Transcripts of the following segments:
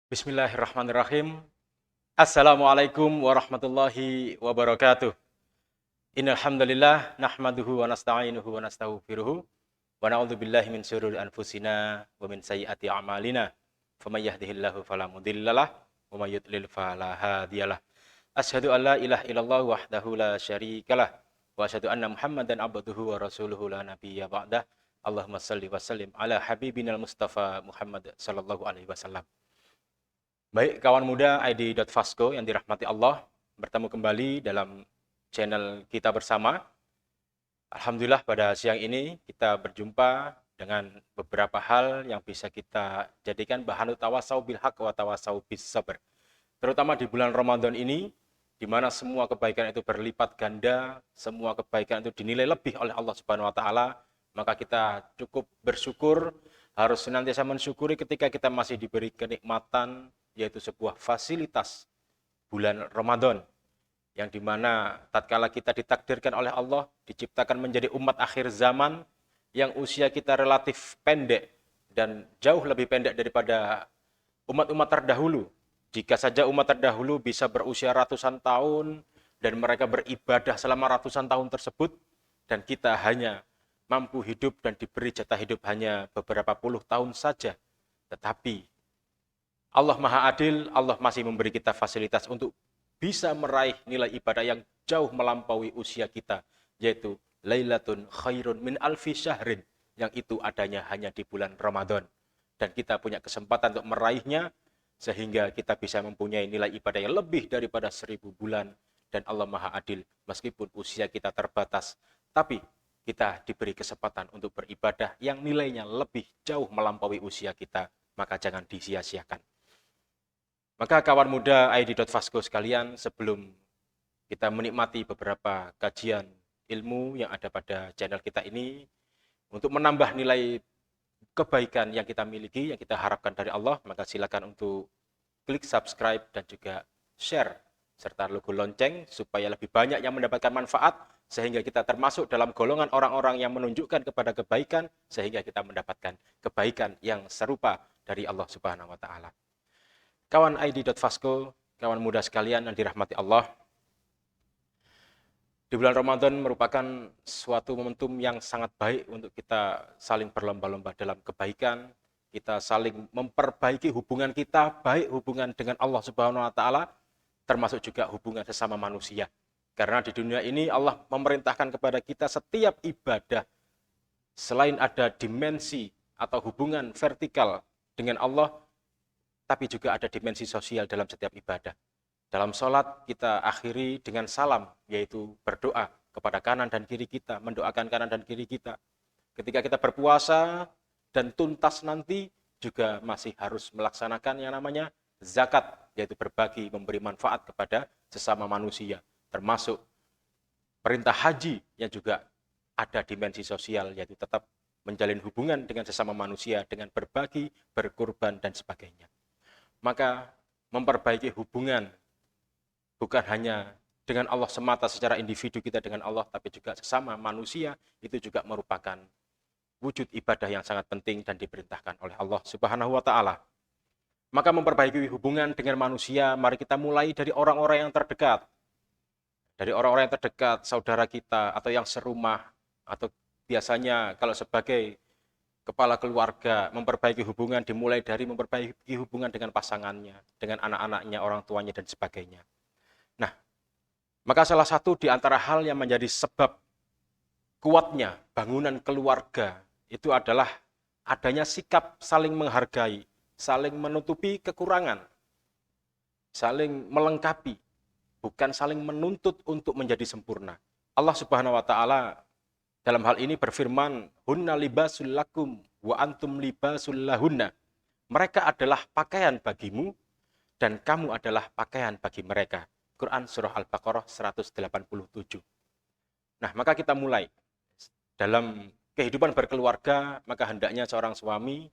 Bismillahirrahmanirrahim. Assalamualaikum warahmatullahi wabarakatuh. Innal hamdalillah nahmaduhu wa nasta'inuhu wa nastaghfiruh wa na'udzubillahi min syururi anfusina wa min sayyiati a'malina. Faman yahdihillahu fala mudhillalah wa may yudlil fala hadiyalah. Asyhadu an la ilaha illallah wahdahu la syarikalah wa asyhadu anna Muhammadan abduhu wa rasuluhu la nabiyya ba'dah. Allahumma shalli wa sallim ala habibinal Mustafa Muhammad sallallahu alaihi wasallam. Baik, kawan muda ID.Vasco yang dirahmati Allah, bertemu kembali dalam channel kita bersama. Alhamdulillah pada siang ini kita berjumpa dengan beberapa hal yang bisa kita jadikan bahan tawasau bil haq wa tawasau bis sabr. Terutama di bulan Ramadan ini, di mana semua kebaikan itu berlipat ganda, semua kebaikan itu dinilai lebih oleh Allah Subhanahu wa taala, maka kita cukup bersyukur, harus senantiasa mensyukuri ketika kita masih diberi kenikmatan, yaitu sebuah fasilitas bulan Ramadan, yang dimana tatkala kita ditakdirkan oleh Allah, diciptakan menjadi umat akhir zaman, yang usia kita relatif pendek, dan jauh lebih pendek daripada umat-umat terdahulu. Jika saja umat terdahulu bisa berusia ratusan tahun, dan mereka beribadah selama ratusan tahun tersebut, dan kita hanya mampu hidup dan diberi jatah hidup hanya beberapa puluh tahun saja. Tetapi Allah Maha Adil, Allah masih memberi kita fasilitas untuk bisa meraih nilai ibadah yang jauh melampaui usia kita, yaitu Lailatun khairun min alfi syahrin, yang itu adanya hanya di bulan Ramadan. Dan kita punya kesempatan untuk meraihnya, sehingga kita bisa mempunyai nilai ibadah yang lebih daripada 1000 bulan. Dan Allah Maha Adil, meskipun usia kita terbatas, tapi kita diberi kesempatan untuk beribadah yang nilainya lebih jauh melampaui usia kita, maka jangan disia-siakan. Maka kawan muda ID.Vasco sekalian, sebelum kita menikmati beberapa kajian ilmu yang ada pada channel kita ini, untuk menambah nilai kebaikan yang kita miliki, yang kita harapkan dari Allah, maka silakan untuk klik subscribe dan juga share, serta logo lonceng, supaya lebih banyak yang mendapatkan manfaat, sehingga kita termasuk dalam golongan orang-orang yang menunjukkan kepada kebaikan, sehingga kita mendapatkan kebaikan yang serupa dari Allah Subhanahu wa Ta'ala. Kawan ID.Vasco, kawan muda sekalian yang dirahmati Allah, di bulan Ramadan merupakan suatu momentum yang sangat baik untuk kita saling berlomba-lomba dalam kebaikan, kita saling memperbaiki hubungan kita, baik hubungan dengan Allah Subhanahu wa Ta'ala, termasuk juga hubungan sesama manusia. Karena di dunia ini Allah memerintahkan kepada kita setiap ibadah, selain ada dimensi atau hubungan vertikal dengan Allah, tapi juga ada dimensi sosial dalam setiap ibadah. Dalam sholat kita akhiri dengan salam, yaitu berdoa kepada kanan dan kiri kita, mendoakan kanan dan kiri kita. Ketika kita berpuasa dan tuntas nanti, juga masih harus melaksanakan yang namanya zakat, yaitu berbagi, memberi manfaat kepada sesama manusia. Termasuk perintah haji yang juga ada dimensi sosial, yaitu tetap menjalin hubungan dengan sesama manusia, dengan berbagi, berkurban, dan sebagainya. Maka memperbaiki hubungan bukan hanya dengan Allah semata secara individu kita dengan Allah, tapi juga sesama manusia, itu juga merupakan wujud ibadah yang sangat penting dan diperintahkan oleh Allah Subhanahu wa Ta'ala. Maka memperbaiki hubungan dengan manusia, mari kita mulai dari orang-orang yang terdekat. Dari orang-orang yang terdekat, saudara kita atau yang serumah, atau biasanya kalau sebagai kepala keluarga, memperbaiki hubungan dimulai dari memperbaiki hubungan dengan pasangannya, dengan anak-anaknya, orang tuanya, dan sebagainya. Nah, maka salah satu di antara hal yang menjadi sebab kuatnya bangunan keluarga itu adalah adanya sikap saling menghargai, saling menutupi kekurangan, saling melengkapi, bukan saling menuntut untuk menjadi sempurna. Allah Subhanahu wa Ta'ala dalam hal ini berfirman, hunna libasul lakum wa antum libasul lahunna. Mereka adalah pakaian bagimu dan kamu adalah pakaian bagi mereka. Quran surah Al-Baqarah 187. Nah, maka kita mulai. Dalam kehidupan berkeluarga, maka hendaknya seorang suami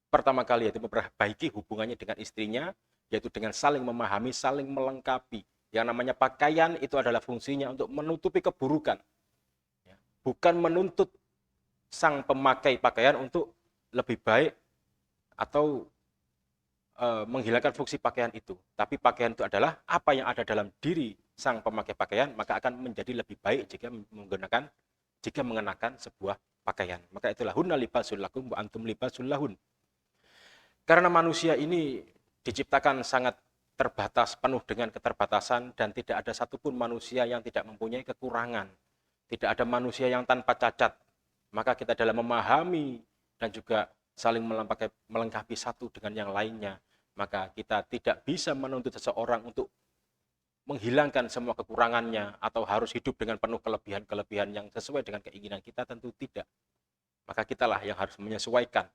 pertama kali yaitu memperbaiki hubungannya dengan istrinya, yaitu dengan saling memahami, saling melengkapi. Yang namanya pakaian itu adalah fungsinya untuk menutupi keburukan. Bukan menuntut sang pemakai pakaian untuk lebih baik atau menghilangkan fungsi pakaian itu. Tapi pakaian itu adalah apa yang ada dalam diri sang pemakai pakaian, maka akan menjadi lebih baik jika mengenakan sebuah pakaian. Maka itulah hunna libasul lakum wa antum libasul lahun. Karena manusia ini diciptakan sangat terbatas, penuh dengan keterbatasan, dan tidak ada satupun manusia yang tidak mempunyai kekurangan. Tidak ada manusia yang tanpa cacat. Maka kita dalam memahami dan juga saling melengkapi satu dengan yang lainnya, maka kita tidak bisa menuntut seseorang untuk menghilangkan semua kekurangannya atau harus hidup dengan penuh kelebihan-kelebihan yang sesuai dengan keinginan kita, tentu tidak. Maka kitalah yang harus menyesuaikan,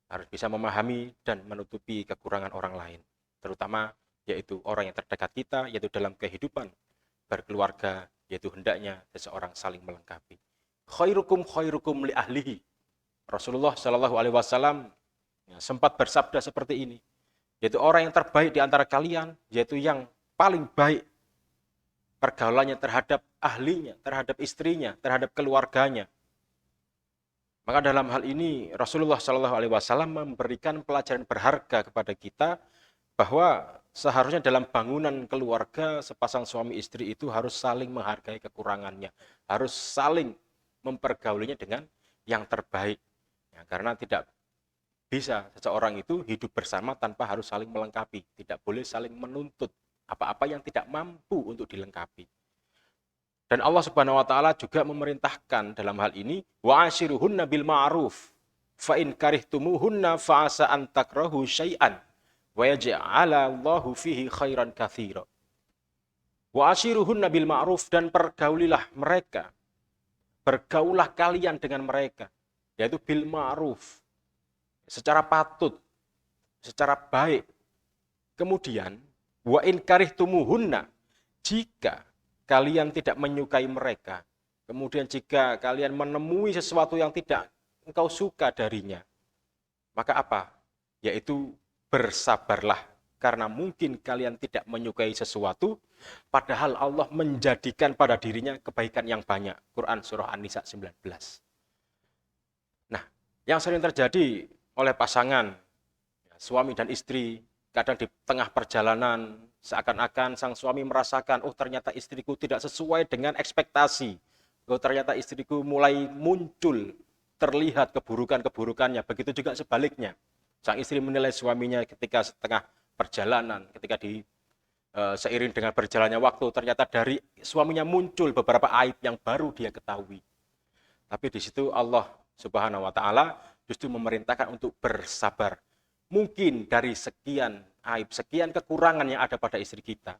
harus bisa memahami dan menutupi kekurangan orang lain, terutama yaitu orang yang terdekat kita, yaitu dalam kehidupan berkeluarga, yaitu hendaknya seseorang saling melengkapi. Khairukum khairukum li ahlihi. Rasulullah Shallallahu Alaihi Wasallam sempat bersabda seperti ini, yaitu orang yang terbaik di antara kalian, yaitu yang paling baik pergaulannya terhadap ahlinya, terhadap istrinya, terhadap keluarganya. Maka dalam hal ini Rasulullah Shallallahu Alaihi Wasallam memberikan pelajaran berharga kepada kita bahwa seharusnya dalam bangunan keluarga sepasang suami istri itu harus saling menghargai kekurangannya, harus saling mempergaulinya dengan yang terbaik. Ya, karena tidak bisa seseorang itu hidup bersama tanpa harus saling melengkapi, tidak boleh saling menuntut apa-apa yang tidak mampu untuk dilengkapi. Dan Allah Subhanahu wa taala juga memerintahkan dalam hal ini, wa ashiruhunna bil ma'ruf fa in karihtumuhunna fa asa an takrahu syai'an wa yaj'ala Allahu fihi khairan katsira. Wa ashiruhunna bil ma'ruf, dan pergaulilah mereka. Bergaulah kalian dengan mereka, yaitu bil ma'ruf, secara patut, secara baik. Kemudian wa in karihtumuhunna, jika kalian tidak menyukai mereka, kemudian jika kalian menemui sesuatu yang tidak engkau suka darinya, maka apa? Yaitu bersabarlah, karena mungkin kalian tidak menyukai sesuatu, padahal Allah menjadikan pada dirinya kebaikan yang banyak. Quran Surah An-Nisa 19. Nah, yang sering terjadi oleh pasangan, suami dan istri, kadang di tengah perjalanan, seakan-akan sang suami merasakan, oh ternyata istriku tidak sesuai dengan ekspektasi. Oh ternyata istriku mulai muncul, terlihat keburukan-keburukannya. Begitu juga sebaliknya. Sang istri menilai suaminya ketika setengah perjalanan, ketika seiring dengan berjalannya waktu, ternyata dari suaminya muncul beberapa aib yang baru dia ketahui. Tapi di situ Allah Subhanahu wa taala justru memerintahkan untuk bersabar. Mungkin dari sekian aib, sekian kekurangan yang ada pada istri kita,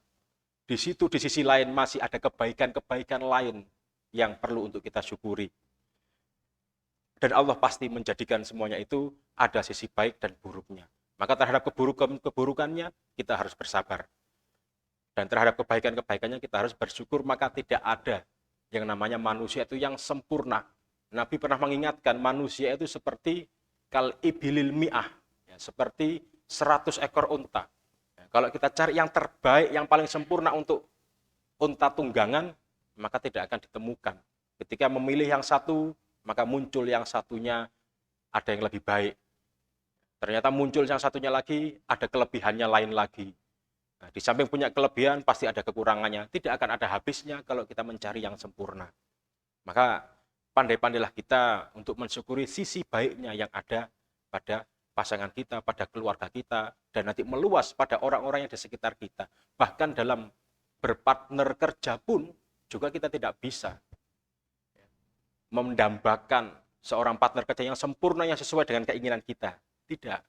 di situ di sisi lain masih ada kebaikan-kebaikan lain yang perlu untuk kita syukuri. Dan Allah pasti menjadikan semuanya itu ada sisi baik dan buruknya. Maka terhadap keburukannya kita harus bersabar. Dan terhadap kebaikan-kebaikannya kita harus bersyukur, maka tidak ada yang namanya manusia itu yang sempurna. Nabi pernah mengingatkan manusia itu seperti kal ibilil mi'ah, ya, seperti 100 ekor unta. Ya, kalau kita cari yang terbaik, yang paling sempurna untuk unta tunggangan, maka tidak akan ditemukan. Ketika memilih yang satu, maka muncul yang satunya ada yang lebih baik. Ternyata muncul yang satunya lagi, ada kelebihannya lain lagi. Nah, di samping punya kelebihan, pasti ada kekurangannya. Tidak akan ada habisnya kalau kita mencari yang sempurna. Maka pandai-pandailah kita untuk mensyukuri sisi baiknya yang ada pada pasangan kita, pada keluarga kita, dan nanti meluas pada orang-orang yang di sekitar kita. Bahkan dalam berpartner kerja pun juga kita tidak bisa mendambakan seorang partner kerja yang sempurna, yang sesuai dengan keinginan kita. Tidak.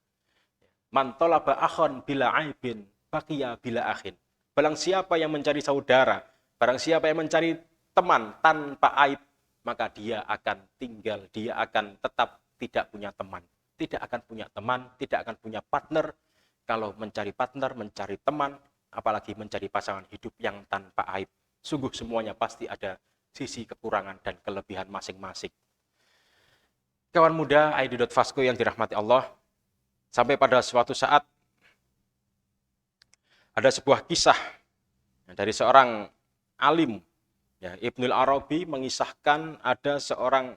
Man talaba akhon bila aibin, baqiya bila akhin. Barang siapa yang mencari saudara, barang siapa yang mencari teman tanpa aib, maka dia akan tinggal, dia akan tetap tidak punya teman. Tidak akan punya teman, tidak akan punya partner. Kalau mencari partner, mencari teman, apalagi mencari pasangan hidup yang tanpa aib. Sungguh semuanya pasti ada sisi kekurangan dan kelebihan masing-masing. Kawan muda ID.Vasco yang dirahmati Allah, sampai pada suatu saat ada sebuah kisah dari seorang alim, ya, Ibnul Arabi mengisahkan ada seorang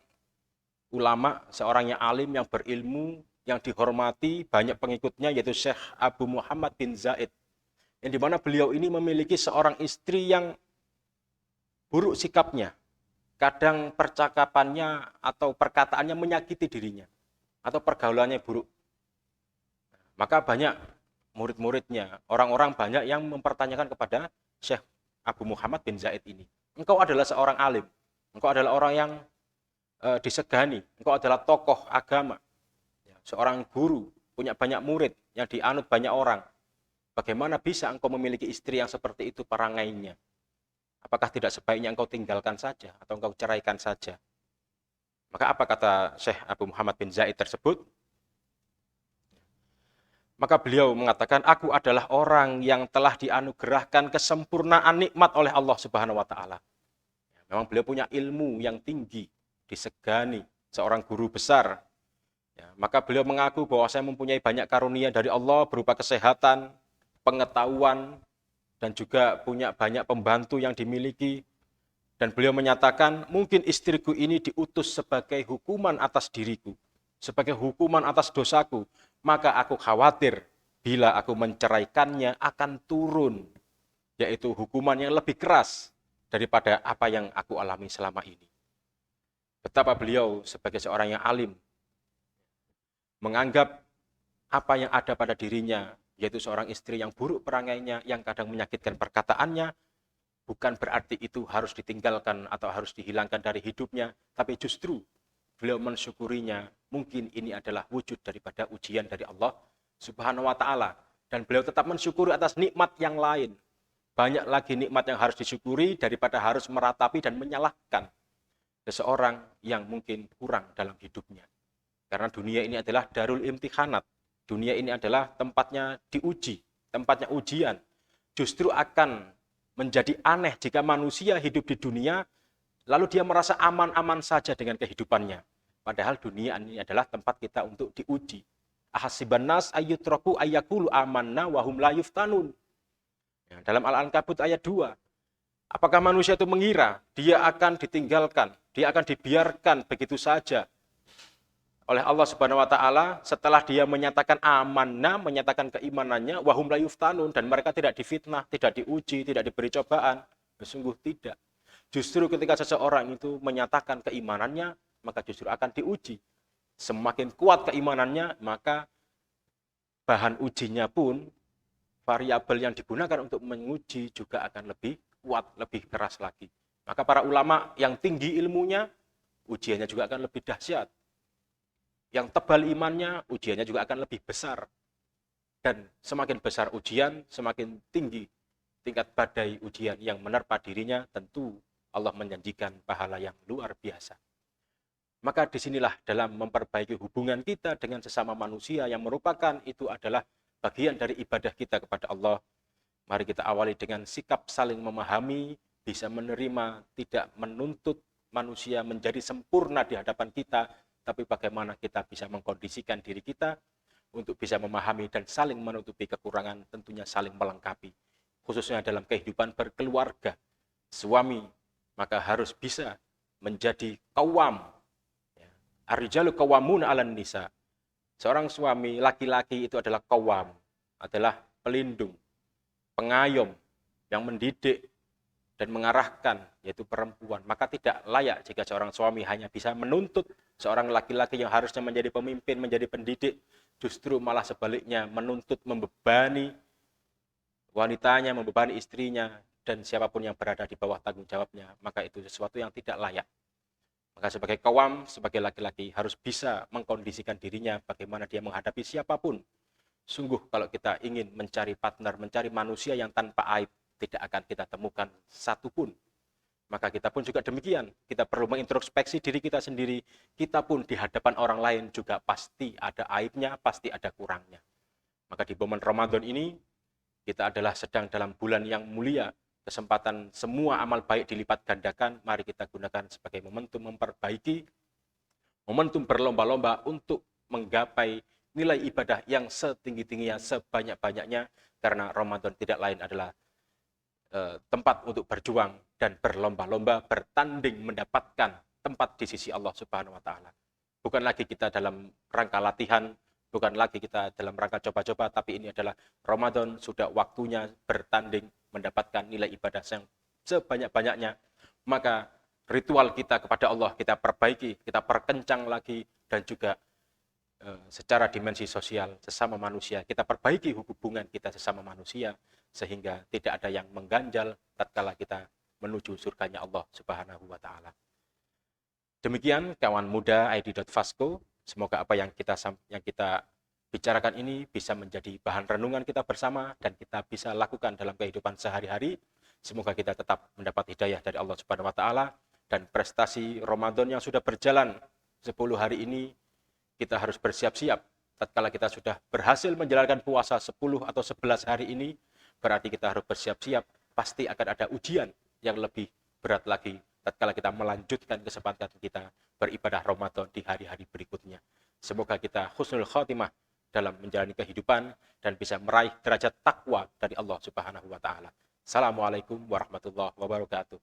ulama, seorang yang alim yang berilmu, yang dihormati, banyak pengikutnya, yaitu Syekh Abu Muhammad bin Zaid. Yang dimana beliau ini memiliki seorang istri yang buruk sikapnya. Kadang percakapannya atau perkataannya menyakiti dirinya. Atau pergaulannya buruk. Maka banyak murid-muridnya, orang-orang banyak yang mempertanyakan kepada Syekh Abu Muhammad bin Zaid ini. Engkau adalah seorang alim. Engkau adalah orang yang disegani. Engkau adalah tokoh agama. Seorang guru, punya banyak murid, yang dianut banyak orang. Bagaimana bisa engkau memiliki istri yang seperti itu perangainya? Apakah tidak sebaiknya engkau tinggalkan saja atau engkau ceraikan saja? Maka apa kata Syekh Abu Muhammad bin Zaid tersebut? Maka beliau mengatakan, aku adalah orang yang telah dianugerahkan kesempurnaan nikmat oleh Allah Subhanahu wa taala. Memang beliau punya ilmu yang tinggi, disegani, seorang guru besar. Ya, maka beliau mengaku bahwa saya mempunyai banyak karunia dari Allah berupa kesehatan, pengetahuan, dan juga punya banyak pembantu yang dimiliki. Dan beliau menyatakan, mungkin istriku ini diutus sebagai hukuman atas diriku, sebagai hukuman atas dosaku. Maka aku khawatir bila aku menceraikannya akan turun, yaitu hukuman yang lebih keras daripada apa yang aku alami selama ini. Betapa beliau sebagai seorang yang alim, menganggap apa yang ada pada dirinya, yaitu seorang istri yang buruk perangainya, yang kadang menyakitkan perkataannya, bukan berarti itu harus ditinggalkan atau harus dihilangkan dari hidupnya, tapi justru beliau mensyukurinya. Mungkin ini adalah wujud daripada ujian dari Allah Subhanahu wa taala, dan beliau tetap mensyukuri atas nikmat yang lain. Banyak lagi nikmat yang harus disyukuri daripada harus meratapi dan menyalahkan seseorang yang mungkin kurang dalam hidupnya. Karena dunia ini adalah darul imtihanat. Dunia ini adalah tempatnya diuji, tempatnya ujian. Justru akan menjadi aneh jika manusia hidup di dunia, lalu dia merasa aman-aman saja dengan kehidupannya. Padahal dunia ini adalah tempat kita untuk diuji. Ahasiban nas ayyutraku ayyakulu amanna wahum la yuftanun. Ya, dalam Al-Ankabut ayat 2. Apakah manusia itu mengira dia akan ditinggalkan, dia akan dibiarkan begitu saja oleh Allah Subhanahu wa taala setelah dia menyatakan amanah, menyatakan keimanannya, wahum la yuftanun, dan mereka tidak difitnah, tidak diuji, tidak diberi cobaan? Sungguh tidak. Justru ketika seseorang itu menyatakan keimanannya, maka justru akan diuji. Semakin kuat keimanannya, maka bahan ujinya pun, variabel yang digunakan untuk menguji juga akan lebih kuat, lebih keras lagi. Maka para ulama yang tinggi ilmunya, ujiannya juga akan lebih dahsyat. Yang tebal imannya, ujiannya juga akan lebih besar. Dan semakin besar ujian, semakin tinggi tingkat badai ujian yang menerpa dirinya, tentu Allah menjanjikan pahala yang luar biasa. Maka disinilah dalam memperbaiki hubungan kita dengan sesama manusia yang merupakan itu adalah bagian dari ibadah kita kepada Allah. Mari kita awali dengan sikap saling memahami, bisa menerima, tidak menuntut manusia menjadi sempurna di hadapan kita, tapi bagaimana kita bisa mengkondisikan diri kita untuk bisa memahami dan saling menutupi kekurangan, tentunya saling melengkapi. Khususnya dalam kehidupan berkeluarga, suami maka harus bisa menjadi qawwam. Ar-rijalu qawwamuna 'alan nisa. Seorang suami laki-laki itu adalah qawwam, adalah pelindung, pengayom yang mendidik dan mengarahkan, yaitu perempuan. Maka tidak layak jika seorang suami hanya bisa menuntut seorang laki-laki yang harusnya menjadi pemimpin, menjadi pendidik, justru malah sebaliknya menuntut, membebani wanitanya, membebani istrinya, dan siapapun yang berada di bawah tanggung jawabnya. Maka itu sesuatu yang tidak layak. Maka sebagai qawwam, sebagai laki-laki harus bisa mengkondisikan dirinya bagaimana dia menghadapi siapapun. Sungguh kalau kita ingin mencari partner, mencari manusia yang tanpa aib, tidak akan kita temukan satupun. Maka kita pun juga demikian. Kita perlu mengintrospeksi diri kita sendiri. Kita pun di hadapan orang lain juga pasti ada aibnya, pasti ada kurangnya. Maka di momen Ramadan ini, kita adalah sedang dalam bulan yang mulia. Kesempatan semua amal baik dilipat gandakan. Mari kita gunakan sebagai momentum memperbaiki, momentum berlomba-lomba untuk menggapai nilai ibadah yang setinggi-tingginya, sebanyak-banyaknya. Karena Ramadan tidak lain adalah tempat untuk berjuang dan berlomba-lomba, bertanding mendapatkan tempat di sisi Allah Subhanahu wa taala. Bukan lagi kita dalam rangka latihan bukan lagi kita dalam rangka coba-coba, tapi ini adalah Ramadan, sudah waktunya bertanding mendapatkan nilai ibadah yang sebanyak-banyaknya. Maka ritual kita kepada Allah kita perbaiki, kita perkencang lagi, dan juga secara dimensi sosial sesama manusia kita perbaiki hubungan kita sesama manusia, sehingga tidak ada yang mengganjal tatkala kita menuju surganya Allah Subhanahu wa taala. Demikian kawan muda ID.Fasco, semoga apa yang kita bicarakan ini bisa menjadi bahan renungan kita bersama dan kita bisa lakukan dalam kehidupan sehari-hari. Semoga kita tetap mendapat hidayah dari Allah Subhanahu wa taala, dan prestasi Ramadan yang sudah berjalan 10 hari ini kita harus bersiap-siap. Tatkala kita sudah berhasil menjalankan puasa 10 atau 11 hari ini, berarti kita harus bersiap-siap, pasti akan ada ujian yang lebih berat lagi tatkala kita melanjutkan kesempatan kita beribadah Ramadan di hari-hari berikutnya. Semoga kita husnul khotimah dalam menjalani kehidupan dan bisa meraih derajat takwa dari Allah Subhanahu wa taala. Assalamualaikum warahmatullahi wabarakatuh.